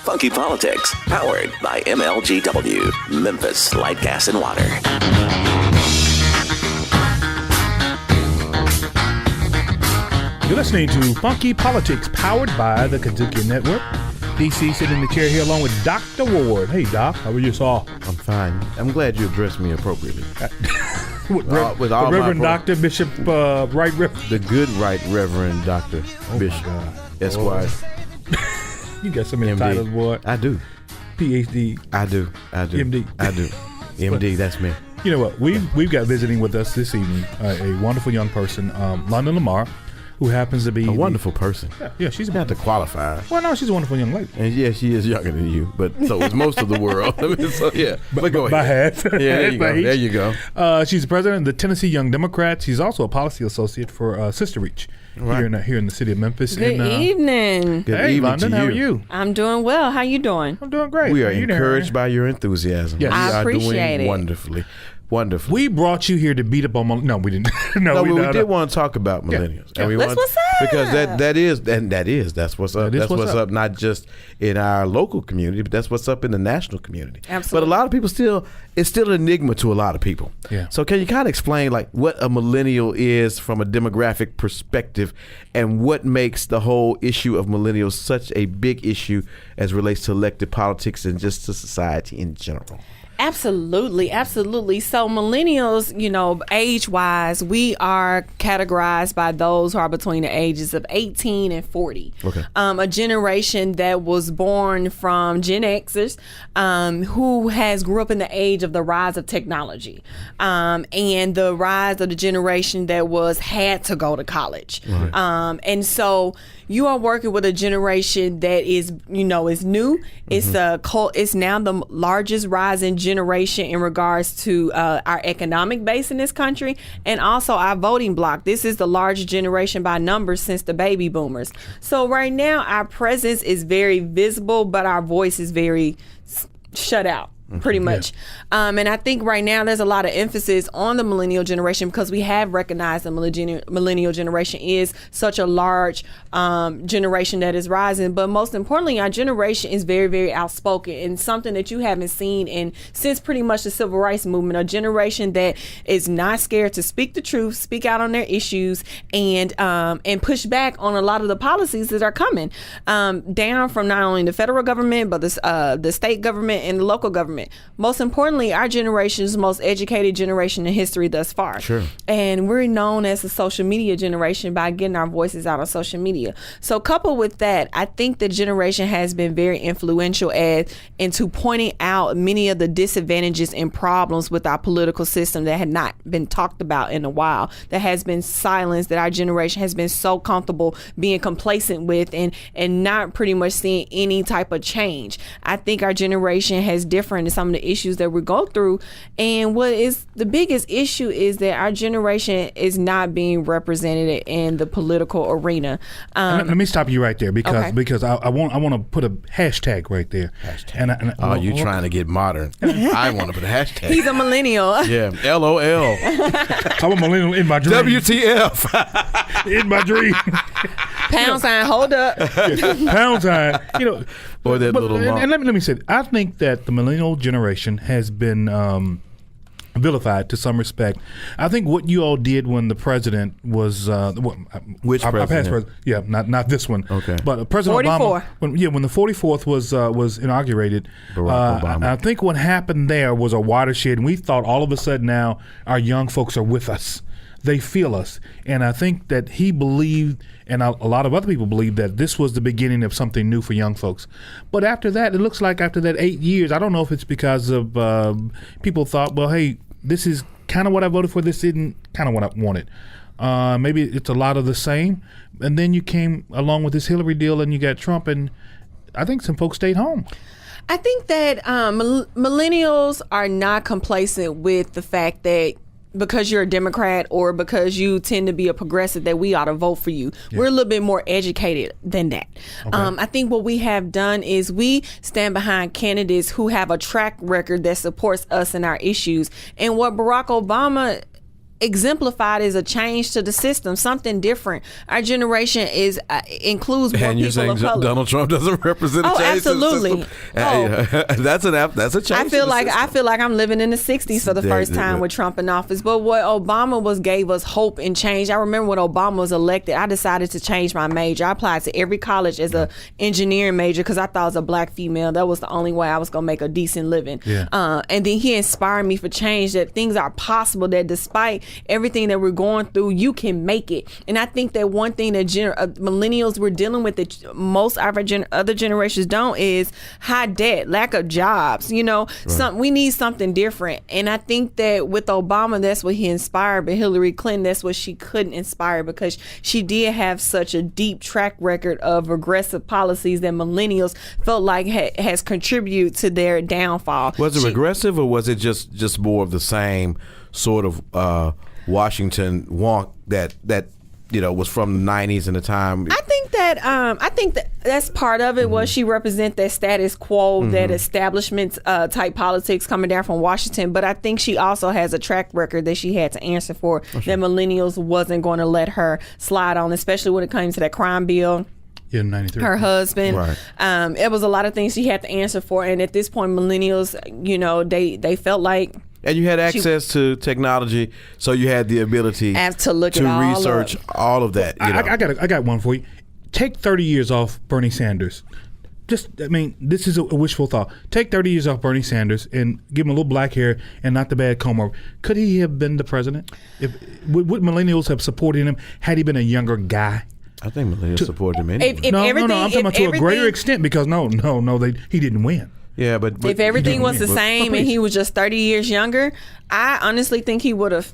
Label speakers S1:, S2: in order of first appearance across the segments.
S1: Funky Politics, powered by MLGW, Memphis Light, Gas, and Water.
S2: You're listening to Funky Politics, powered by the Kazuki Network. DC sitting in the chair here along with Dr. Ward. Hey, Doc, how are you, Saul?
S3: I'm fine. I'm glad you addressed me appropriately.
S2: with all Reverend Dr. Bishop Right Reverend.
S3: The good Right Reverend Dr. Bishop Esquire.
S2: You got so many titles, boy.
S3: I do.
S2: PhD.
S3: I do.
S2: MD.
S3: I do. MD, that's me.
S2: You know what? We've got visiting with us this evening a wonderful young person, London Lamar, who happens to be
S3: a wonderful person.
S2: Yeah, she's
S3: not to qualify.
S2: Well, no, she's a wonderful young lady.
S3: And yeah, she is younger than you, but so is most of the world. So yeah, but go
S2: by
S3: ahead.
S2: half.
S3: Yeah, there you go.
S2: She's the president of the Tennessee Young Democrats. She's also a policy associate for Sister Reach here in the city of Memphis.
S4: Good evening.
S3: Good
S2: hey,
S3: evening
S2: London,
S3: to you.
S2: how are you?
S4: I'm doing well. How you doing?
S2: I'm doing great.
S3: We are encouraged by your enthusiasm.
S2: Yes.
S4: I appreciate it.
S3: Wonderfully. Wonderful.
S2: We brought you here to beat up on no, we didn't.
S3: we did want to talk about millennials.
S2: Yeah.
S3: And
S4: That's what's up.
S3: Because that's what's up. That's what's up. Not just in our local community, but that's what's up in the national community.
S4: Absolutely.
S3: But a lot of people it's still an enigma to a lot of people.
S2: Yeah.
S3: So can you kind of explain like what a millennial is from a demographic perspective, and what makes the whole issue of millennials such a big issue as relates to elected politics and just to society in general?
S4: Absolutely. So millennials, age-wise, we are categorized by those who are between the ages of 18 and 40.
S3: Okay.
S4: A generation that was born from Gen Xers, who grew up in the age of the rise of technology, and the rise of the generation that had to go to college.
S3: Right.
S4: And so you are working with a generation that is new. It's now the largest rising generation in regards to our economic base in this country, and also our voting bloc. This is the largest generation by numbers since the baby boomers. So right now our presence is very visible, but our voice is very shut out. Pretty much. Yeah. And I think right now there's a lot of emphasis on the millennial generation because we have recognized the millennial generation is such a large generation that is rising. But most importantly, our generation is very, very outspoken, and something that you haven't seen since pretty much the civil rights movement, a generation that is not scared to speak the truth, speak out on their issues, and push back on a lot of the policies that are coming down from not only the federal government, but the state government and the local government. Most importantly, our generation is the most educated generation in history thus far.
S3: Sure. And
S4: we're known as the social media generation by getting our voices out on social media. So coupled with that, I think the generation has been very influential into pointing out many of the disadvantages and problems with our political system that had not been talked about in a while, that has been silenced, that our generation has been so comfortable being complacent with and not pretty much seeing any type of change. I think our generation has different some of the issues that we go through, and what is the biggest issue is that our generation is not being represented in the political arena.
S2: Let me stop you right there because I want to put a hashtag right there.
S3: Hashtag. You trying to get modern? I want to put a hashtag.
S4: He's a millennial.
S3: Yeah, LOL.
S2: I'm a millennial in my dream.
S3: WTF?
S2: In my dream.
S4: Pound sign. Hold up.
S2: Pound sign.
S3: Or that little.
S2: And let me say, I think that the millennial generation has been vilified to some respect. I think what you all did when the president was
S3: which president?
S2: Our past president, yeah, not this one.
S3: Okay,
S2: but President
S4: 44.
S2: Obama, when the 44th was inaugurated,
S3: Barack Obama.
S2: I think what happened there was a watershed, and we thought all of a sudden now our young folks are with us. They feel us. And I think that he believed, and a lot of other people believe, that this was the beginning of something new for young folks. But after that, it looks like after that 8 years, I don't know if it's because of people thought, well, hey, this is kind of what I voted for. This isn't kind of what I wanted. Maybe it's a lot of the same. And then you came along with this Hillary deal and you got Trump, and I think some folks stayed home.
S4: I think that millennials are not complacent with the fact that because you're a Democrat or because you tend to be a progressive that we ought to vote for you. Yeah. We're a little bit more educated than that. Okay. I think what we have done is we stand behind candidates who have a track record that supports us and our issues. And what Barack Obama exemplified as a change to the system, something different. Our generation includes more
S3: And you're
S4: people
S3: saying
S4: of color.
S3: Donald Trump doesn't represent a
S4: Oh,
S3: change
S4: absolutely.
S3: to the system? That's a change.
S4: I feel
S3: to the system.
S4: like I'm living in the 60s for the first time with Trump in office. But what Obama gave us hope and change. I remember when Obama was elected, I decided to change my major. I applied to every college as a engineering major because I thought as a black female that was the only way I was going to make a decent living.
S2: Yeah.
S4: And then he inspired me for change, that things are possible, that despite everything that we're going through, you can make it. And I think that one thing that millennials we're dealing with that most of our other generations don't is high debt, lack of jobs. We need something different. And I think that with Obama, that's what he inspired. But Hillary Clinton, that's what she couldn't inspire, because she did have such a deep track record of regressive policies that millennials felt like has contributed to their downfall.
S3: Was it regressive, or was it just more of the same sort of Washington wonk that was from the 90s and the time?
S4: I think that that's part of it. Was she represent that status quo, that establishment type politics coming down from Washington? But I think she also has a track record that she had to answer for, that millennials wasn't going to let her slide on, especially when it comes to that crime bill.
S2: In 93.
S4: Her husband.
S3: Right.
S4: It was a lot of things she had to answer for. And at this point, millennials, they felt like.
S3: And you had access to technology, so you had the ability
S4: to look
S3: to
S4: it all
S3: research
S4: up.
S3: all of that.
S2: I got one for you. Take 30 years off Bernie Sanders. This is a wishful thought. Take 30 years off Bernie Sanders and give him a little black hair and not the bad comb over. Could he have been the president? Would millennials have supported him had he been a younger guy?
S3: I think millennials supported him anyway.
S2: No, I'm talking about to a greater extent, because he didn't win.
S3: Yeah, but
S4: if everything was the same and he was just 30 years younger, I honestly think he would have.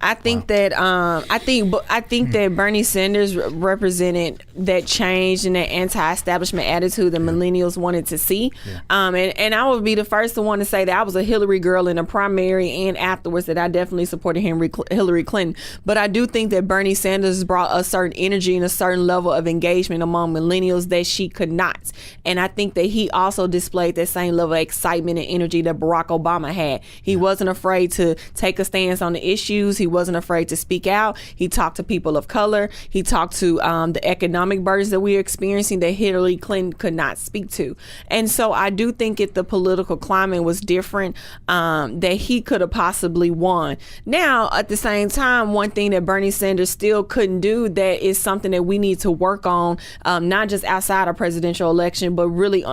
S4: I think that that Bernie Sanders represented that change and that anti-establishment attitude that millennials wanted to see. Yeah. And I would be the first to want to say that I was a Hillary girl in the primary and afterwards, that I definitely supported Hillary Clinton. But I do think that Bernie Sanders brought a certain energy and a certain level of engagement among millennials that she could not. And I think that he also displayed that same level of excitement and energy that Barack Obama had. He wasn't afraid to take a stance on the issues. He wasn't afraid to speak out. He talked to people of color. He talked to the economic burdens that we're experiencing that Hillary Clinton could not speak to. And so I do think if the political climate was different, that he could have possibly won. Now, at the same time, one thing that Bernie Sanders still couldn't do, that is something that we need to work on, not just outside a presidential election, but really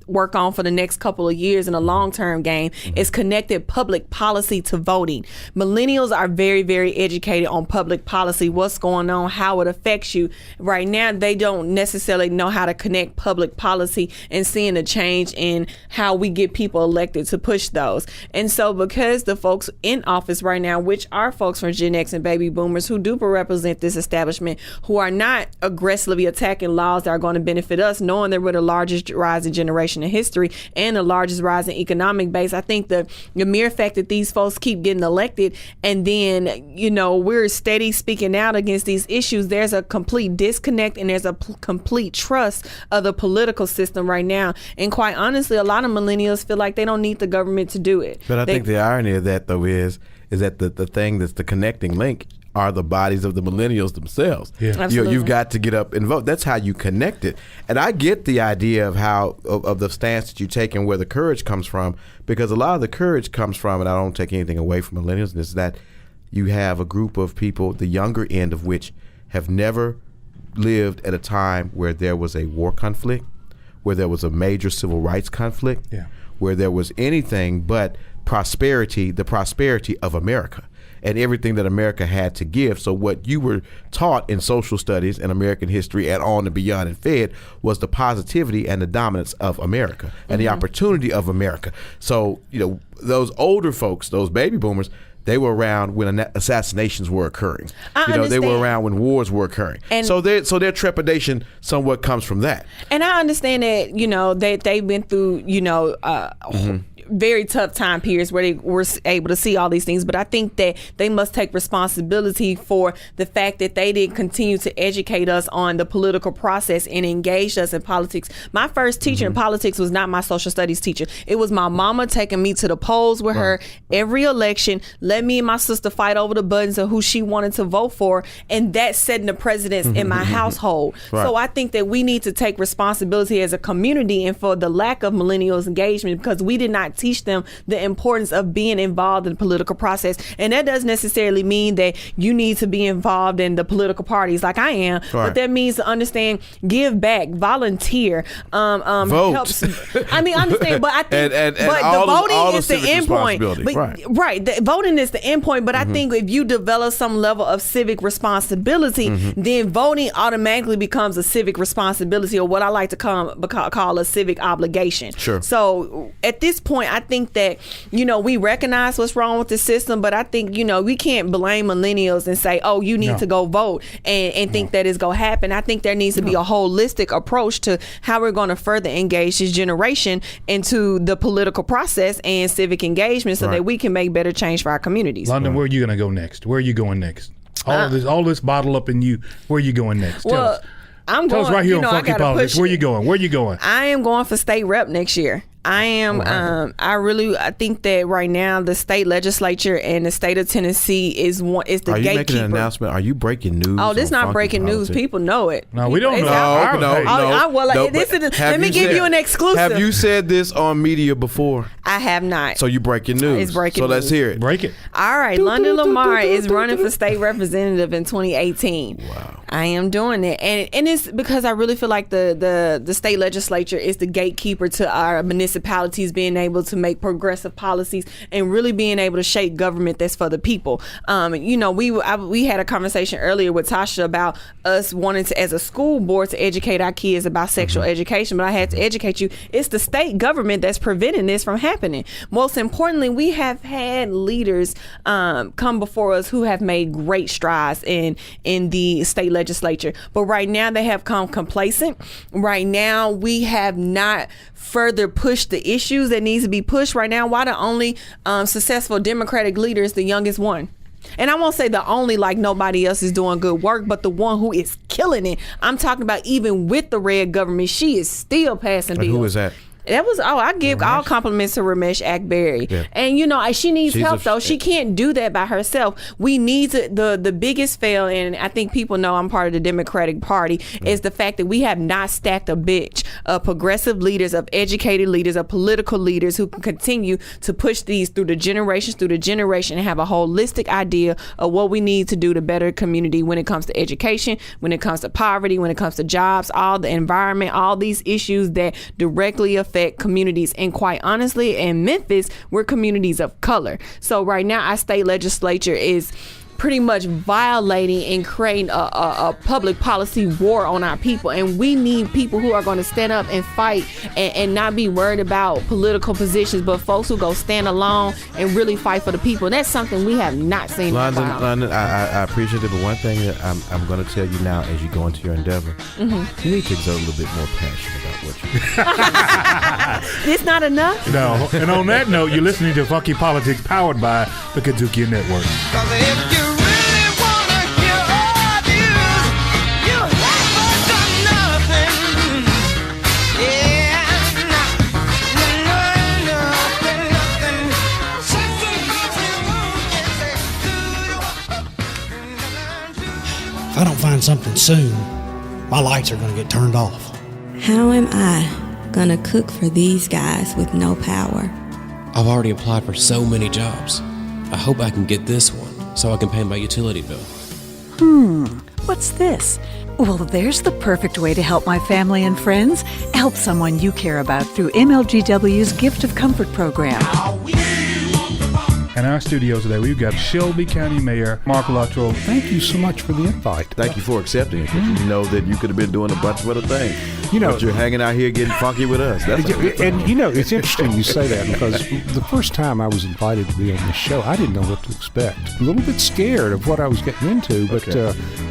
S4: work on for the next couple of years in a long-term game, is connected public policy to voting. Millennials are very, very educated on public policy, what's going on, how it affects you. Right now, they don't necessarily know how to connect public policy and seeing a change in how we get people elected to push those. And so because the folks in office right now, which are folks from Gen X and baby boomers who do represent this establishment, who are not aggressively attacking laws that are going to benefit us, knowing that we're the largest rising generation in history and the largest rise in economic base. I think the mere fact that these folks keep getting elected and then, we're steady speaking out against these issues, there's a complete disconnect and there's a complete trust of the political system right now. And quite honestly, a lot of millennials feel like they don't need the government to do it.
S3: But I think the irony of that, though, is that the thing that's the connecting link are the bodies of the millennials themselves.
S2: Yeah.
S3: You've got to get up and vote. That's how you connect it. And I get the idea of of the stance that you take and where the courage comes from, because a lot of the courage comes from, and I don't take anything away from millennials, is that you have a group of people, the younger end of which have never lived at a time where there was a war conflict, where there was a major civil rights conflict, where there was anything but prosperity, the prosperity of America and everything that America had to give. So what you were taught in social studies and American history and on and beyond and fed was the positivity and the dominance of America and the opportunity of America. So, those older folks, those baby boomers, they were around when assassinations were occurring. They were around when wars were occurring. And so their trepidation somewhat comes from that.
S4: And I understand that, they've been through, very tough time periods where they were able to see all these things. But I think that they must take responsibility for the fact that they didn't continue to educate us on the political process and engage us in politics. My first teacher in politics was not my social studies teacher. It was my mama taking me to the polls with her every election, let me and my sister fight over the buttons of who she wanted to vote for, and that setting the precedence in my household. So I think that we need to take responsibility as a community and for the lack of millennials engagement, because we did not teach them the importance of being involved in the political process. And that doesn't necessarily mean that you need to be involved in the political parties like I am, but that means to understand, give back, volunteer,
S3: vote.
S4: Helps. I mean, understand, but I think
S3: and
S4: but
S3: all
S4: the voting is the
S3: civic
S4: end point.
S3: responsibility.
S4: Right. The voting is the end point, but I think if you develop some level of civic responsibility, then voting automatically becomes a civic responsibility, or what I like to call a civic obligation.
S3: Sure.
S4: So at this point, I think that, we recognize what's wrong with the system, but I think, we can't blame millennials and say, oh, you need to go vote and think that it's going to happen. I think there needs to be a holistic approach to how we're going to further engage this generation into the political process and civic engagement so that we can make better change for our communities.
S2: London, where are you going to go next? Where are you going next? All this bottled up in you. Where are you going next? Tell us. Tell us right here on Funky Politics. Where you going? Where you going?
S4: I am going for state rep next year. I am. I think that right now the state legislature and the state of Tennessee is the gatekeeper. Are you making an
S3: announcement? Are you breaking news?
S4: Oh, this is not breaking news. People know it.
S2: No, we don't know.
S4: Let me give you an exclusive.
S3: Have you said this on media before?
S4: I have not.
S3: So you breaking news.
S4: It's breaking news.
S3: So let's hear it.
S2: Break it.
S4: All right. London Lamar is running for state representative in 2018.
S3: Wow.
S4: I am doing it, and it's because I really feel like the state legislature is the gatekeeper to our municipalities being able to make progressive policies and really being able to shape government that's for the people. We had a conversation earlier with Tasha about us wanting to, as a school board, to educate our kids about sexual education, but I had to educate you. It's the state government that's preventing this from happening. Most importantly, we have had leaders come before us who have made great strides in the state legislature, but right now they have come complacent. Right now we have not further pushed the issues that needs to be pushed. Right now, why the only successful Democratic leader is the youngest one? And I won't say the only, like nobody else is doing good work, but the one who is killing it. I'm talking about even with the red government, she is still passing bills.
S3: Who is that?
S4: That was, I give all compliments to Ramesh Akbari. Yeah. And, she needs help, though. She can't do that by herself. We need to, the biggest fail, and I think people know I'm part of the Democratic Party, is the fact that we have not stacked a bench of progressive leaders, of educated leaders, of political leaders who can continue to push these through the generation, and have a holistic idea of what we need to do to better community when it comes to education, when it comes to poverty, when it comes to jobs, all the environment, all these issues that directly affect communities. And quite honestly, in Memphis, we're communities of color. So right now, our state legislature is pretty much violating and creating a public policy war on our people. And we need people who are going to stand up and fight and not be worried about political positions, but folks who go stand alone and really fight for the people. And that's something we have not seen.
S3: London, I appreciate it, but one thing that I'm going to tell you now as you go into your endeavor, you need to exert a little bit more passion about what you do.
S4: It's not enough?
S2: No. And on that note, you're listening to Funky Politics, powered by the Kazukia Network.
S5: If I don't find something soon, my lights are going to get turned off.
S6: How am I going to cook for these guys with no power?
S7: I've already applied for so many jobs. I hope I can get this one so I can pay my utility bill.
S8: What's this? Well, there's the perfect way to help my family and friends. Help someone you care about through MLGW's Gift of Comfort program.
S2: In our studios today, we've got Shelby County Mayor Mark Luttrell.
S9: Thank you so much for the invite.
S3: Thank you for accepting it, because you know that you could have been doing a bunch of other things. But you're hanging out here getting funky with us. That's
S9: and it's interesting you say that, because the first time I was invited to be on this show, I didn't know what to expect. A little bit scared of what I was getting into, but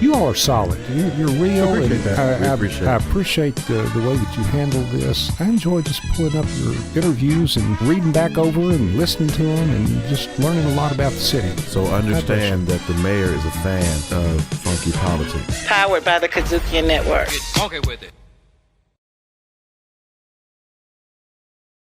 S9: you all are solid. You're real, and I appreciate the way that you handle this. I enjoy just pulling up your interviews and reading back over and listening to them and just learning a lot about the city.
S3: So understand that the mayor is a fan of funky politics.
S10: Powered by the Kazukian Network.
S7: Get funky with it.